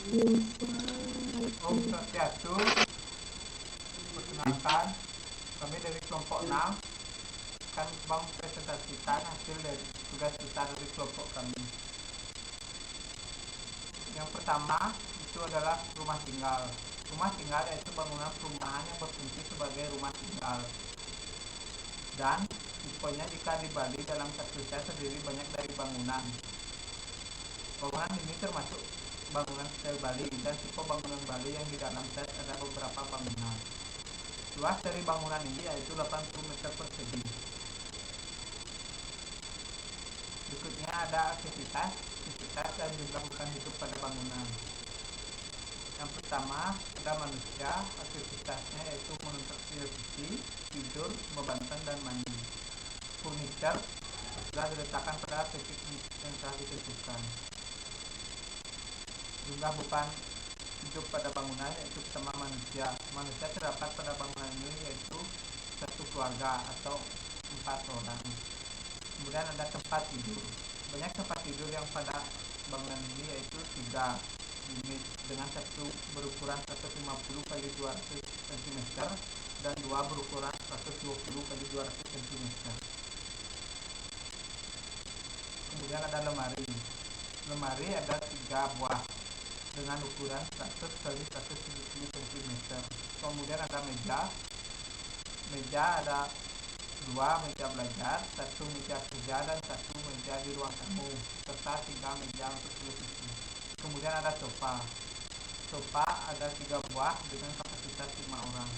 Om Swastiastu, perkenalkan kami dari kelompok 6 akan mempresentasikan hasil dari tugas kita dari kelompok kami. Yang pertama itu adalah rumah tinggal. Rumah tinggal yaitu bangunan perumahan yang berfungsi sebagai rumah tinggal. Dan tipenya jika di Bali dalam satu set terdiri banyak dari bangunan. Bangunan ini termasuk bangunan style Bali dan tipe bangunan Bali yang di dalam set ada beberapa bangunan. Luas dari bangunan ini yaitu 80 meter persegi. Berikutnya ada aktivitas dan jumlah bukan hidup pada bangunan. Yang pertama ada manusia, aktivitasnya yaitu menuntut televisi, tidur, membanting dan mandi. Furniture telah diletakkan pada titik yang telah ditentukan. Jumlah beban hidup pada bangunan yaitu pertama manusia. Manusia terdapat pada bangunan ini yaitu satu keluarga atau 4 orang. Kemudian ada tempat tidur. Banyak tempat tidur yang pada bangunan ini yaitu 3 unit dengan satu berukuran 150 x 200 cm dan 2 berukuran 120 x 200 cm. Kemudian ada lemari. Lemari ada 3 buah dengan ukuran 100 x 170 cm. Kemudian ada meja. Meja ada 2 meja belajar, 1 meja kerja dan 1 meja di ruang tamu, serta 3 meja untuk televisi. Kemudian ada sofa. Sofa ada 3 buah dengan kapasitas 5 orang.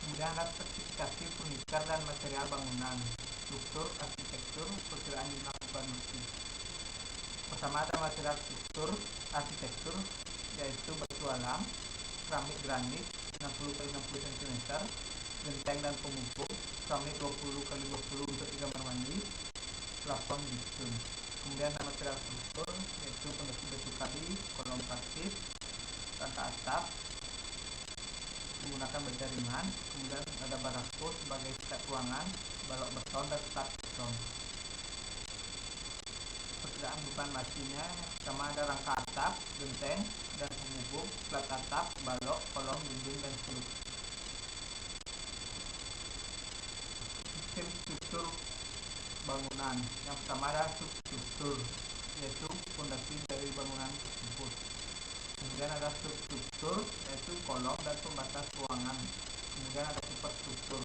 Kemudian ada spesifikasi furniture dan material bangunan, struktur, arsitektur, perkiraan jumlah beban mesin. Pertama ada material struktur arsitektur yaitu batu alam, keramik granit 60 x 60 cm, genteng dan pemukul, keramik 20 x 20 untuk 3 kamar mandi, plafon bitumen. Kemudian ada material struktur yaitu pondasi batu kali, kolom pasif, rangka atap menggunakan baja ringan. Kemudian ada barako sebagai sekat ruangan, balok beton dan sekat beton. Perkiraan beban matinya sama ada rangka atap, genteng dan pemubuk, plat atap, balok, kolom, dinding dan suluk. Sistem struktur bangunan. Yang pertama ada substruktur yaitu fondasi dari bangunan tersebut. Kemudian ada substruktur yaitu kolom dan pembatas ruangan. Kemudian ada superstruktur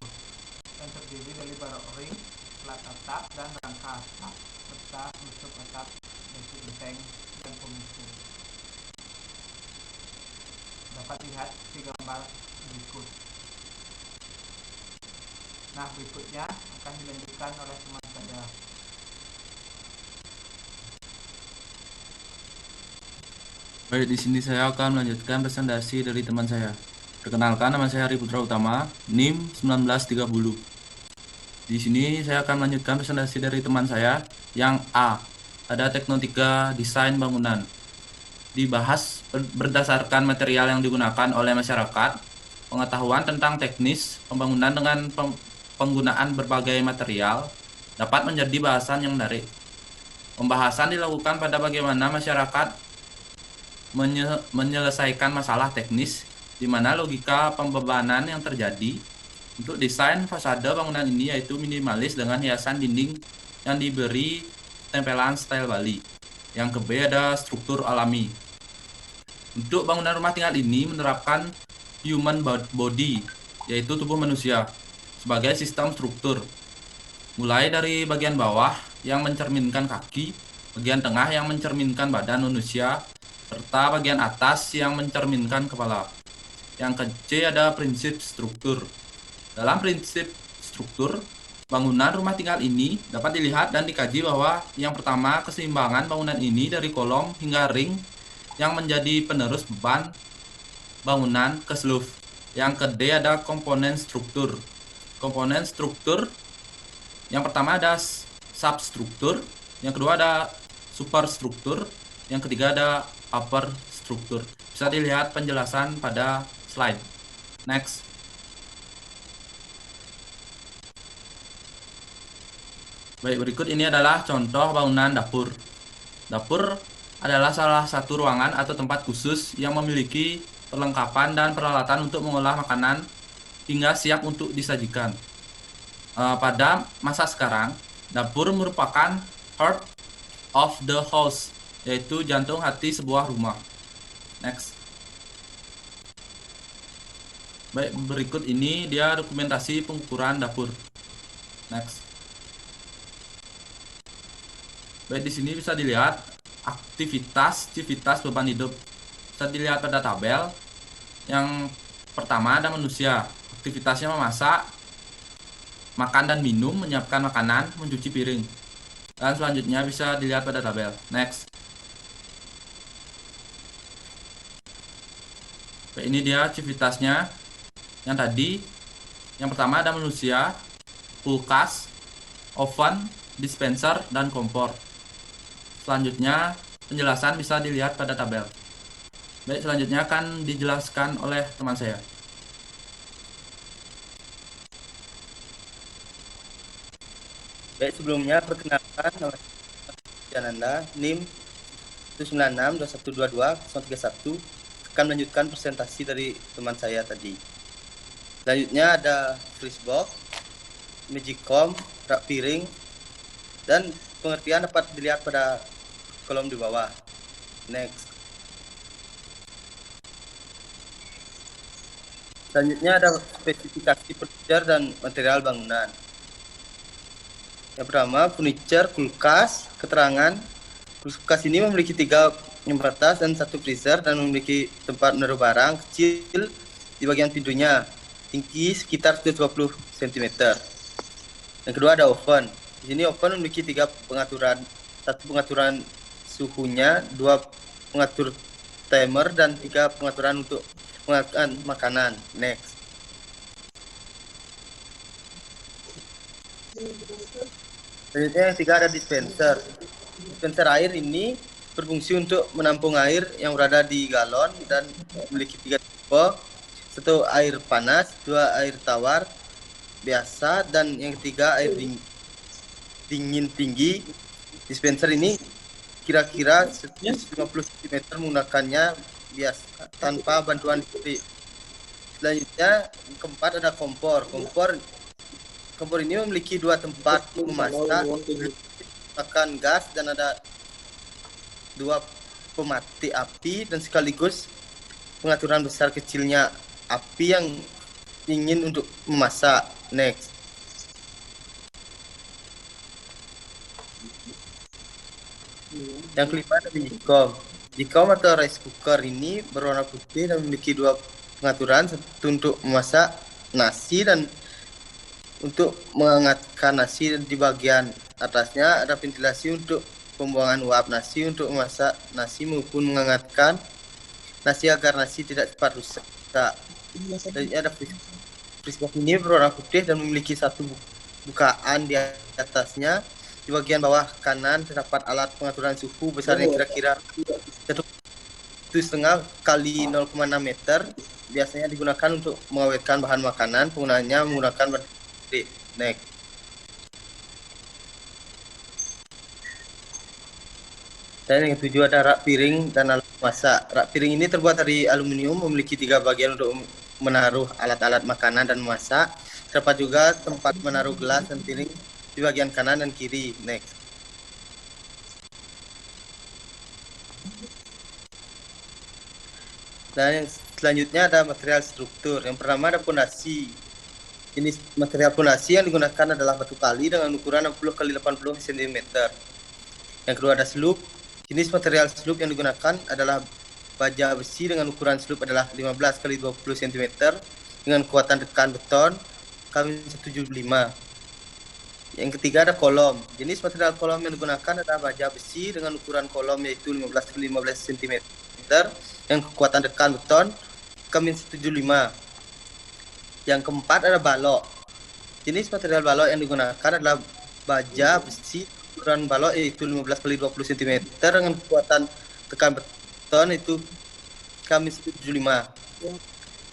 yang terdiri dari balok ring, plat atap dan rangka atap serta penutup atap yaitu genteng dan pemukul. Dapat lihat di gambar berikut. Nah, berikutnya akan dilanjutkan oleh teman saya. Baik, di sini saya akan melanjutkan presentasi dari teman saya. Perkenalkan, nama saya Ari Putra Utama, NIM 1930. Di sini saya akan melanjutkan presentasi dari teman saya yang A. Ada Teknotika Desain Bangunan. Dibahas berdasarkan material yang digunakan oleh masyarakat, pengetahuan tentang teknis pembangunan dengan penggunaan berbagai material dapat menjadi bahasan yang menarik. Pembahasan dilakukan pada bagaimana masyarakat menyelesaikan masalah teknis di mana logika pembebanan yang terjadi. Untuk desain fasade bangunan ini yaitu minimalis dengan hiasan dinding yang diberi tempelan style Bali. Yang ke B ada struktur alami. Untuk bangunan rumah tinggal ini menerapkan human body yaitu tubuh manusia sebagai sistem struktur. Mulai dari bagian bawah yang mencerminkan kaki, bagian tengah yang mencerminkan badan manusia, serta bagian atas yang mencerminkan kepala. Yang ke C ada prinsip struktur. Dalam prinsip struktur, bangunan rumah tinggal ini dapat dilihat dan dikaji bahwa yang pertama keseimbangan bangunan ini dari kolom hingga ring yang menjadi penerus beban bangunan ke seluruh. Yang ke D ada komponen struktur. Komponen struktur yang pertama ada substruktur, yang kedua ada superstruktur, yang ketiga ada upper struktur. Bisa dilihat penjelasan pada slide. Next. Baik, berikut ini adalah contoh bangunan dapur. Dapur adalah salah satu ruangan atau tempat khusus yang memiliki perlengkapan dan peralatan untuk mengolah makanan hingga siap untuk disajikan. Pada masa sekarang, dapur merupakan heart of the house, yaitu jantung hati sebuah rumah. Next. Baik, berikut ini dia dokumentasi pengukuran dapur. Next. Baik, di sini bisa dilihat aktivitas beban hidup. Bisa dilihat pada tabel. Yang pertama ada manusia. Aktivitasnya memasak, makan dan minum, menyiapkan makanan, mencuci piring. Dan selanjutnya bisa dilihat pada tabel. Next. Baik, ini dia aktivitasnya. Yang tadi, yang pertama ada manusia, kulkas, oven, dispenser, dan kompor. Selanjutnya, penjelasan bisa dilihat pada tabel. Baik, selanjutnya akan dijelaskan oleh teman saya. Baik, sebelumnya perkenalkan, nama saya Jananda, NIM 1962122 akan melanjutkan presentasi dari teman saya tadi. Selanjutnya ada Freshbox, Magicom, rak piring, dan pengertian dapat dilihat pada kolom di bawah. Next. Selanjutnya ada spesifikasi furniture dan material bangunan. Yang pertama, furniture, kulkas, keterangan. Kulkas ini memiliki 3 pembatas dan 1 freezer dan memiliki tempat menaruh barang kecil di bagian pintunya, tinggi sekitar 120 cm. Yang kedua ada oven. Di sini oven memiliki 3 pengaturan, 1 pengaturan suhunya, 2 pengatur timer, dan 3 pengaturan untuk menghangatkan makanan. Next. Selanjutnya yang 3 ada dispenser. Dispenser air ini berfungsi untuk menampung air yang berada di galon dan memiliki 3 tipe. 1 air panas, 2 air tawar biasa, dan yang ketiga air dingin tinggi. Dispenser ini kira-kira 150 cm menggunakannya biasa tanpa bantuan listrik. Selanjutnya keempat ada kompor. Kompor ini memiliki 2 tempat memasak, menggunakan gas, dan ada 2 pemati api dan sekaligus pengaturan besar kecilnya api yang ingin untuk memasak. Next. Yang kelima ada Magicom. Magicom atau rice cooker ini berwarna putih dan memiliki 2 pengaturan, satu untuk memasak nasi dan untuk menghangatkan nasi. Di bagian atasnya ada ventilasi untuk pembuangan uap nasi untuk memasak nasi maupun menghangatkan nasi agar nasi tidak cepat rusak. Selanjutnya ada frisbee ini berwarna putih dan memiliki 1 bukaan di atasnya. Di bagian bawah kanan terdapat alat pengaturan suhu besarnya kira-kira 1,5 kali 0,6 meter. Biasanya digunakan untuk mengawetkan bahan makanan. Penggunaannya menggunakan baterai. Next. Dan yang ketujuh ada rak piring dan alat masak. Rak piring ini terbuat dari aluminium, memiliki 3 bagian untuk menaruh alat-alat makanan dan memasak. Terdapat juga tempat menaruh gelas dan piring di bagian kanan dan kiri. Next. Dan yang selanjutnya ada material struktur. Yang pertama ada fondasi. Jenis material fondasi yang digunakan adalah batu kali dengan ukuran 60 x 80 cm. Yang kedua ada sloop. Jenis material sloop yang digunakan adalah baja besi dengan ukuran sloop adalah 15 x 20 cm dengan kekuatan tekan beton kami 175. Yang ketiga ada kolom. Jenis material kolom yang digunakan adalah baja besi dengan ukuran kolom yaitu 15 x 15 cm dengan kekuatan tekan beton kami 175. Yang keempat ada balok. Jenis material balok yang digunakan adalah baja besi ukuran balok yaitu 15 x 20 cm dengan kekuatan tekan beton itu kami 175.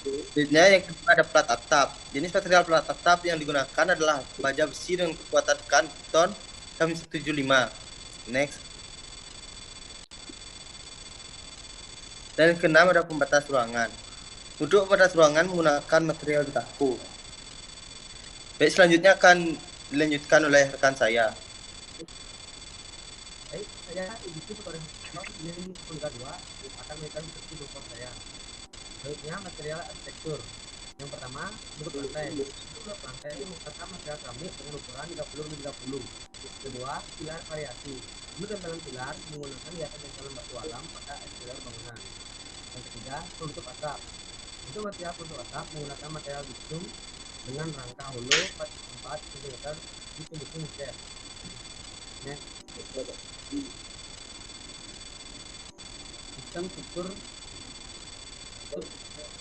Selanjutnya yang kedua ada plat atap. Jenis material plat atap yang digunakan adalah baja besi dengan kekuatan tekan beton kami 175. Next. Dan yang keenam ada pembatas ruangan. Untuk pembatas ruangan menggunakan material kaku. Baik, selanjutnya akan dilanjutkan oleh rekan saya. Baik, saya edisi tutorial ini Kuliah 2 akan memberikan instruksi dokter saya. Baiknya material arsitektur. Yang pertama, bentuk lantai. Bentuk lantai menggunakan material keramik dengan ukuran 30x30. Kedua, pilar variasi. Untuk tempelan pilar menggunakan hiasan tempelan batu alam pada eksterior bangunan. Yang ketiga, penutup atap. Untuk material penutup atap menggunakan material bitumen dengan rangka hulu 4 cm bitumen cat. Sistem struktur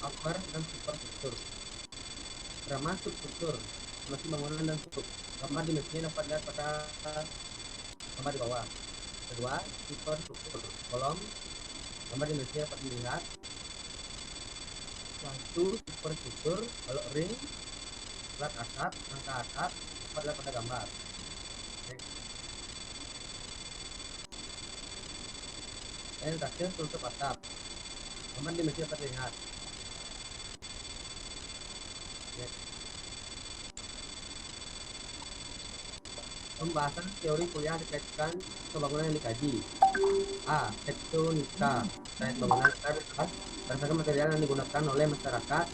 upper dan superstruktur. Pertama, substruktur masih bangunan dan struktur. Gambar dimensinya dapat dilihat pada gambar di bawah. Kedua, superstruktur kolom. Gambar dimensinya dapat dilihat. Satu, superstruktur balok ring, plat atap, rangka atap dapat dilihat pada gambar. Dan terakhir, penutup atap. Gambar dimensi dapat dilihat. Pembahasan teori kuliah dikaitkan ke bangunan yang dikaji. A. Tektonika terkait bangunan khas berdasarkan material yang digunakan oleh masyarakat.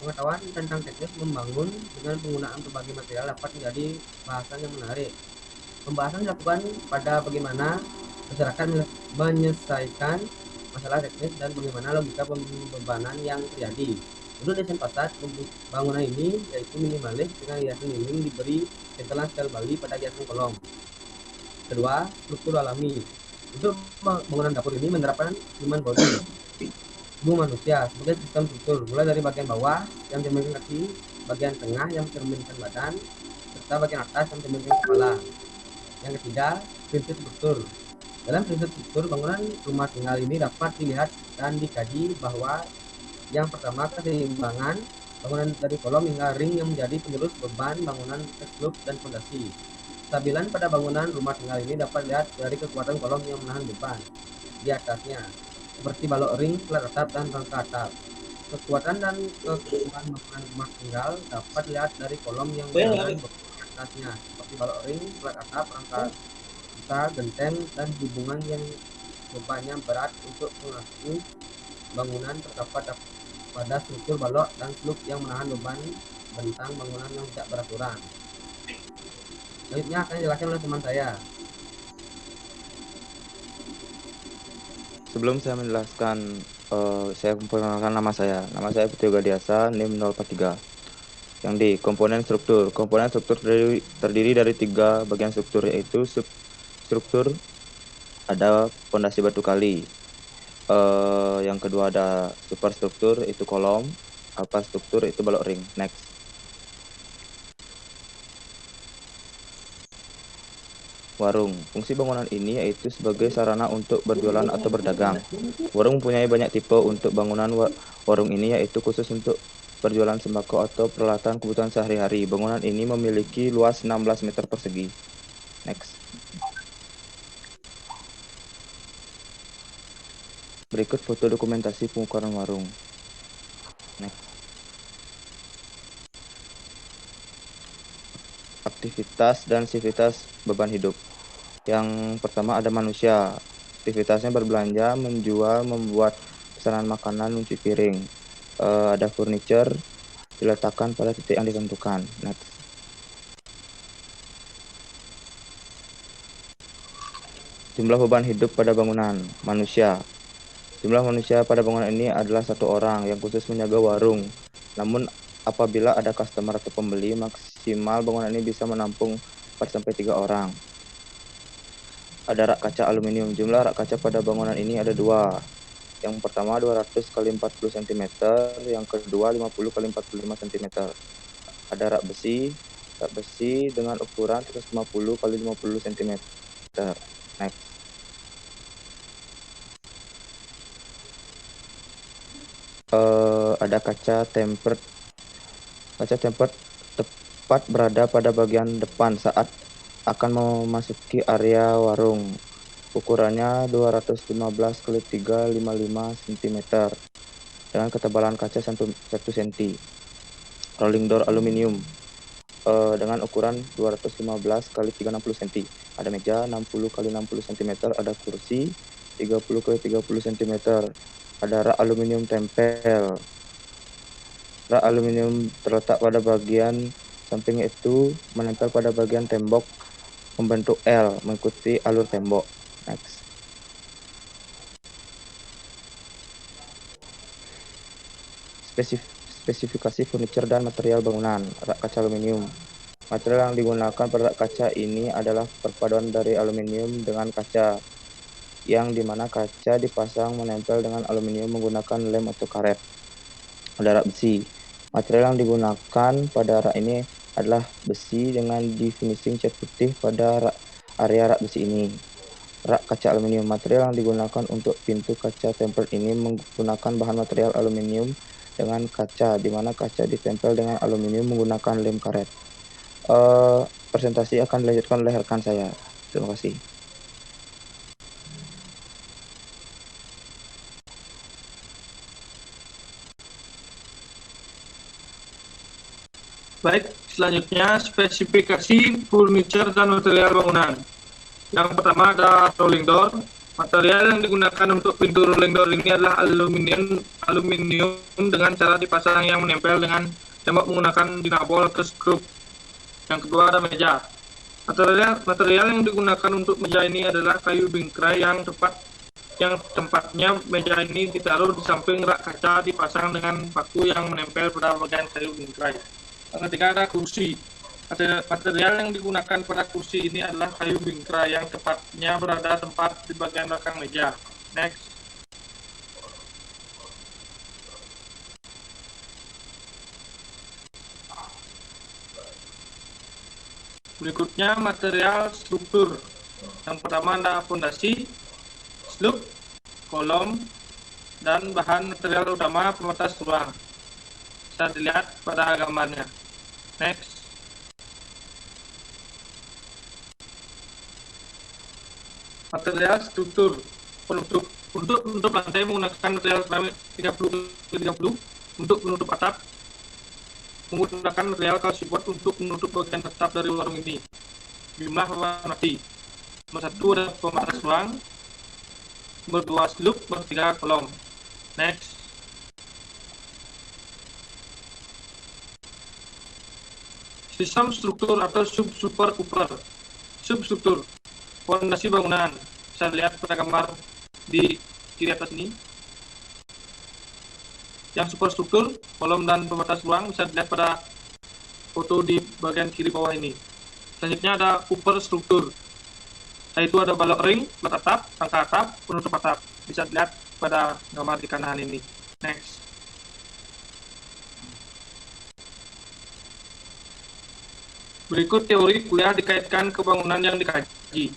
Pengetahuan tentang teknis membangun dengan penggunaan berbagai material dapat menjadi bahasan yang menarik. Pembahasan dilakukan pada bagaimana masyarakat menyelesaikan masalah teknis dan bagaimana logika pembebanan yang terjadi. Untuk desain fasad bangunan ini yaitu minimalis dengan hiasan dinding diberi tempelan style Bali pada hiasan kolom. Kedua, struktur alami. Untuk bangunan dapur ini menerapkan human body, tubuh manusia sebagai sistem struktur, mulai dari bagian bawah yang mencerminkan kaki, bagian tengah yang mencerminkan badan, serta bagian atas yang mencerminkan kepala. Yang ketiga, prinsip struktur. Dalam prinsip struktur bangunan rumah tinggal ini dapat dilihat dan dikaji bahwa yang pertama, keseimbangan bangunan dari kolom hingga ring yang menjadi penerus beban bangunan slope dan fondasi. Kestabilan pada bangunan rumah tinggal ini dapat dilihat dari kekuatan kolom yang menahan beban di atasnya, seperti balok ring, plat atap, dan rangka atap. Kekuatan dan kekuatan bangunan rumah tinggal dapat dilihat dari kolom yang menahan beban di atasnya, seperti balok ring, plat atap, rangka genteng, dan hubungan yang bebannya berat untuk mengaku bangunan terdapat pada struktur balok dan slub yang menahan beban bentang bangunan yang tidak beraturan. Selanjutnya akan dijelaskan oleh teman saya. Sebelum saya menjelaskan, saya memperkenalkan nama saya. Nama saya Putri Gadiasa, NIM 043. Yang di komponen struktur. Komponen struktur terdiri dari 3 bagian struktur, yaitu substruktur, ada fondasi batu kali. Yang kedua ada superstruktur, itu kolom. Upper struktur itu balok ring. Next. Warung. Fungsi bangunan ini yaitu sebagai sarana untuk berjualan atau berdagang. Warung mempunyai banyak tipe. Untuk bangunan warung ini yaitu khusus untuk berjualan sembako atau peralatan kebutuhan sehari-hari. Bangunan ini memiliki luas 16 meter persegi. Next. Berikut foto dokumentasi pengukuran warung. Next. Aktivitas dan sivitas beban hidup. Yang pertama ada manusia. Aktivitasnya berbelanja, menjual, membuat pesanan makanan, mencuci piring. Ada furniture diletakkan pada titik yang ditentukan. Next. Jumlah beban hidup pada bangunan. Manusia. Jumlah manusia pada bangunan ini adalah 1 orang yang khusus menjaga warung. Namun apabila ada customer atau pembeli, maksimal bangunan ini bisa menampung 4-3 orang. Ada rak kaca aluminium. Jumlah rak kaca pada bangunan ini ada 2. Yang pertama 200 x 40 cm, yang kedua 50 x 45 cm. Ada rak besi dengan ukuran 150 x 50 cm. Next. Ada kaca tempered. Kaca tempered tepat berada pada bagian depan saat akan memasuki area warung. Ukurannya 215 x 355 cm dengan ketebalan kaca 1 cm. Rolling door aluminium dengan ukuran 215 x 360 cm. Ada meja 60 x 60 cm, ada kursi 30 x 30 cm. Ada rak aluminium tempel. Rak aluminium terletak pada bagian samping itu menempel pada bagian tembok membentuk L mengikuti alur tembok. Next. Spesifikasi furniture dan material bangunan. Rak kaca aluminium. Material yang digunakan pada rak kaca ini adalah perpaduan dari aluminium dengan kaca, yang dimana kaca dipasang menempel dengan aluminium menggunakan lem atau karet. Ada rak besi. Material yang digunakan pada rak ini adalah besi dengan di finishing cat putih pada area rak besi ini. Rak kaca aluminium. Material yang digunakan untuk pintu kaca tempered ini menggunakan bahan material aluminium dengan kaca, di mana kaca ditempel dengan aluminium menggunakan lem karet. Presentasi akan dilanjutkan oleh rekan saya. Terima kasih. Baik, selanjutnya spesifikasi furniture dan material bangunan. Yang pertama ada rolling door. Material yang digunakan untuk pintu rolling door ini adalah aluminium dengan cara dipasang yang menempel dengan tembok menggunakan dinabol atau skrup. Yang kedua ada meja. Material yang digunakan untuk meja ini adalah kayu bingkai yang tempatnya meja ini ditaruh di samping rak kaca dipasang dengan paku yang menempel pada bagian kayu bingkai. Yang ketiga ada kursi. Material yang digunakan pada kursi ini adalah kayu bingkai yang tepatnya berada tepat di bagian belakang meja. Next. Berikutnya material struktur. Yang pertama ada fondasi, slab, kolom, dan bahan material utama pembatas ruang. Bisa dilihat pada gambarnya. Next. Material struktur penutup. Untuk penutup lantai menggunakan material keramik 30x30. Untuk penutup atap menggunakan material kalsiboard untuk menutup bagian atap dari warung ini. Jumlah warnati. Nomor 1 ada pembatas ruang. Nomor 2 slab, nomor 3 kolom. Next. Sistem struktur atau substruktur. Substruktur. Fondasi bangunan. Bisa lihat pada gambar di kiri atas ini. Yang superstruktur, kolom dan pembatas ruang bisa dilihat pada foto di bagian kiri bawah ini. Selanjutnya ada upper struktur. Yaitu ada balok ring, plat atap, rangka atap, penutup atap. Bisa dilihat pada gambar di kanan ini. Next. Berikut teori kuliah dikaitkan ke bangunan yang dikaji.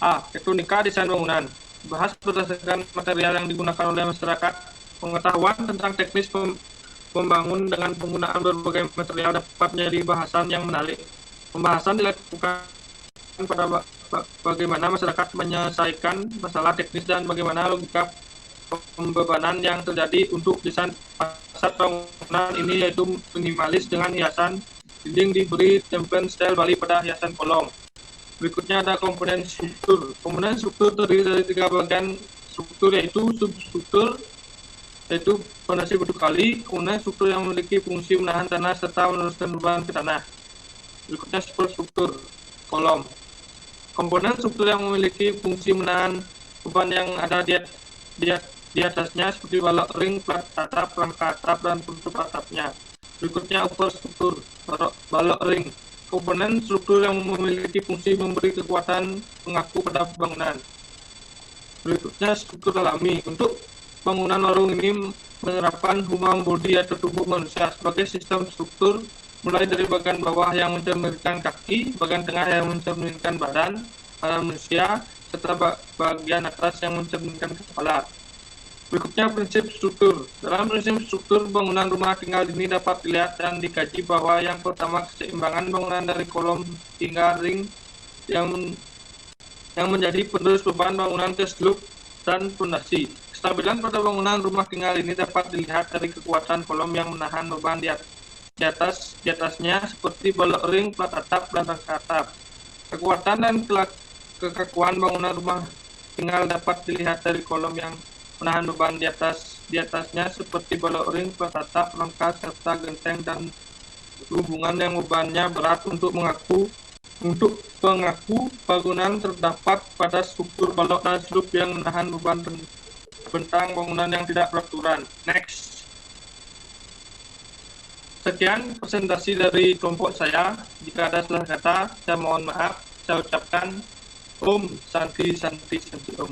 A. Tektonika desain bangunan. Bahas berdasarkan material yang digunakan oleh masyarakat. Pengetahuan tentang teknis membangun dengan penggunaan berbagai material dapat menjadi bahasan yang menarik. Pembahasan dilakukan pada bagaimana masyarakat menyelesaikan masalah teknis dan bagaimana logika pembebanan yang terjadi untuk desain fasad bangunan ini, yaitu minimalis dengan hiasan dinding diberi template style Bali pada hiasan kolom. Berikutnya ada komponen struktur. Komponen struktur terdiri dari 3 bagian struktur, yaitu substruktur, yaitu fondasi batu kali, kemudian struktur yang memiliki fungsi menahan tanah serta meneruskan beban ke tanah. Berikutnya superstruktur, kolom. Komponen struktur yang memiliki fungsi menahan beban yang ada di atasnya seperti balok ring, plat atap, rangka atap, dan penutup atapnya. Berikutnya upper struktur, balok ring. Komponen struktur yang memiliki fungsi memberi kekuatan pengaku pada bangunan. Berikutnya struktur alami. Untuk bangunan warung ini menerapkan human body atau tubuh manusia sebagai sistem struktur, mulai dari bagian bawah yang mencerminkan kaki, bagian tengah yang mencerminkan badan manusia, serta bagian atas yang mencerminkan kepala. Berikutnya prinsip struktur. Dalam prinsip struktur bangunan rumah tinggal ini dapat dilihat dan dikaji bahwa yang pertama keseimbangan bangunan dari kolom hingga ring yang yang menjadi penerus beban bangunan ke slub dan pondasi. Kestabilan pada bangunan rumah tinggal ini dapat dilihat dari kekuatan kolom yang menahan beban di atasnya seperti balok ring, plat atap, dan rangka atap. Kekuatan dan kekakuan bangunan rumah tinggal dapat dilihat dari kolom yang menahan beban di atasnya seperti balok ring, plat atap, rangka, serta genteng dan hubungan yang bebannya berat untuk pengaku bangunan terdapat pada struktur balok dan slub yang menahan beban bentang bangunan yang tidak beraturan. Next. Sekian presentasi dari kelompok saya. Jika ada salah kata, saya mohon maaf. Saya ucapkan Om Santi Santi Santi Om.